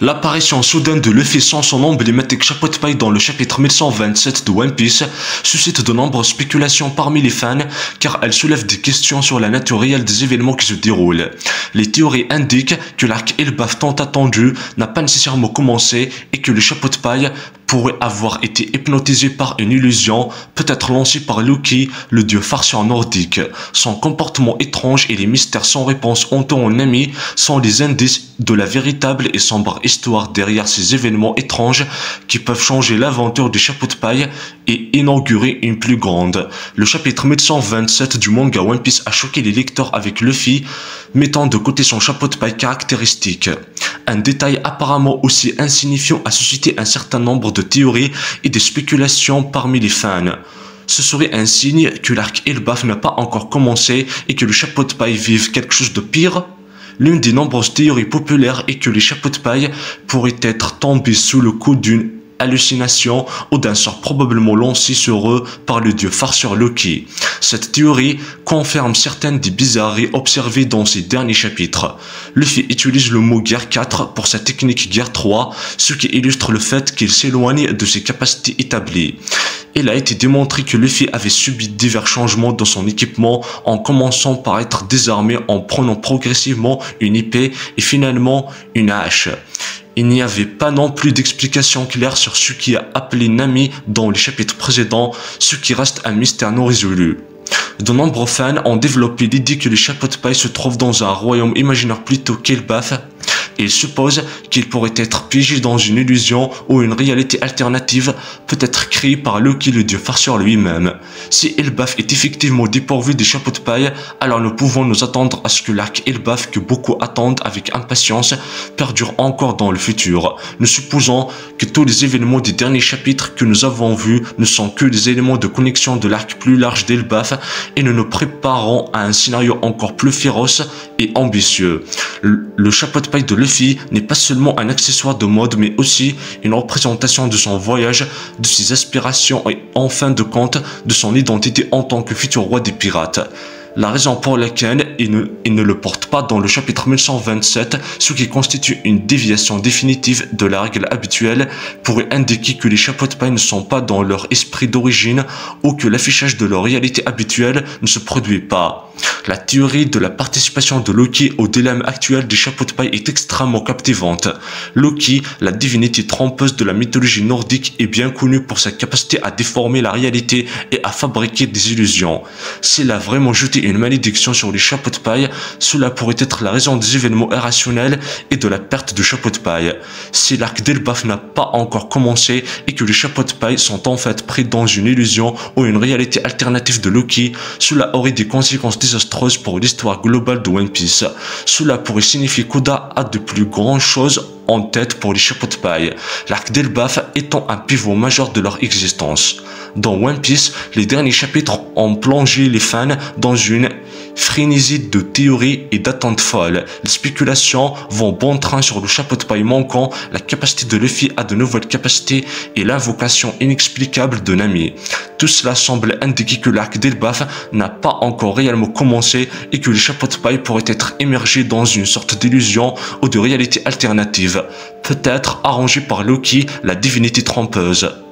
L'apparition soudaine de Luffy sans son emblématique chapeau de paille dans le chapitre 1127 de One Piece suscite de nombreuses spéculations parmi les fans car elle soulève des questions sur la nature réelle des événements qui se déroulent. Les théories indiquent que l'arc Elbaf tant attendu n'a pas nécessairement commencé et que le chapeau de paille pourrait avoir été hypnotisé par une illusion, peut-être lancée par Loki, le dieu farceur nordique. Son comportement étrange et les mystères sans réponse entourant Nami sont les indices de la véritable et sombre histoire derrière ces événements étranges qui peuvent changer l'aventure du chapeau de paille et inaugurer une plus grande. Le chapitre 1127 du manga One Piece a choqué les lecteurs avec Luffy mettant de côté son chapeau de paille caractéristique. Un détail apparemment aussi insignifiant a suscité un certain nombre de théories et de spéculations parmi les fans. Ce serait un signe que l'arc Elbaf n'a pas encore commencé et que le chapeau de paille vive quelque chose de pire. L'une des nombreuses théories populaires est que les chapeaux de paille pourraient être tombés sous le coup d'une hallucination ou d'un sort probablement lancé sur eux par le dieu farceur Loki. Cette théorie confirme certaines des bizarreries observées dans ces derniers chapitres. Luffy utilise le mot guerre 4 pour sa technique guerre 3, ce qui illustre le fait qu'il s'éloigne de ses capacités établies. Il a été démontré que Luffy avait subi divers changements dans son équipement en commençant par être désarmé en prenant progressivement une épée et finalement une hache. Il n'y avait pas non plus d'explication claire sur ce qui a appelé Nami dans les chapitres précédents, ce qui reste un mystère non résolu. De nombreux fans ont développé l'idée que les chapeaux de paille se trouvent dans un royaume imaginaire plutôt qu'Elbaf. Ils supposent qu'ils pourraient être piégés dans une illusion ou une réalité alternative, peut-être créée par Loki le dieu farceur lui-même. Si Elbaf est effectivement dépourvu des chapeaux de paille, alors nous pouvons nous attendre à ce que l'arc Elbaf que beaucoup attendent avec impatience perdure encore dans le futur. Nous supposons que tous les événements des derniers chapitres que nous avons vus ne sont que des éléments de connexion de l'arc plus large d'Elbaf et nous nous préparons à un scénario encore plus féroce et ambitieux. Le chapeau de paille de Luffy n'est pas seulement un accessoire de mode mais aussi une représentation de son voyage, de ses aspirations et en fin de compte de son identité en tant que futur roi des pirates. La raison pour laquelle il ne le porte pas dans le chapitre 1127, ce qui constitue une déviation définitive de la règle habituelle, pourrait indiquer que les chapeaux de paille ne sont pas dans leur esprit d'origine ou que l'affichage de leur réalité habituelle ne se produit pas. La théorie de la participation de Loki au dilemme actuel des chapeaux de paille est extrêmement captivante. Loki, la divinité trompeuse de la mythologie nordique, est bien connu pour sa capacité à déformer la réalité et à fabriquer des illusions. S'il a vraiment jeté une malédiction sur les chapeaux de paille, cela pourrait être la raison des événements irrationnels et de la perte de chapeaux de paille. Si l'arc d'Elbaf n'a pas encore commencé et que les chapeaux de paille sont en fait pris dans une illusion ou une réalité alternative de Loki, cela aurait des conséquences désastreuses pour l'histoire globale de One Piece. Cela pourrait signifier qu'Oda a de plus grandes choses en tête pour les chapeaux de paille, l'arc d'Elbaf étant un pivot majeur de leur existence. Dans One Piece, les derniers chapitres ont plongé les fans dans une frénésie de théories et d'attentes folles. Les spéculations vont bon train sur le chapeau de paille manquant, la capacité de Luffy à de nouvelles capacités et l'invocation inexplicable de Nami. Tout cela semble indiquer que l'arc d'Elbaf n'a pas encore réellement commencé et que les chapeaux de paille pourraient être émergés dans une sorte d'illusion ou de réalité alternative, peut-être arrangée par Loki, la divinité trompeuse.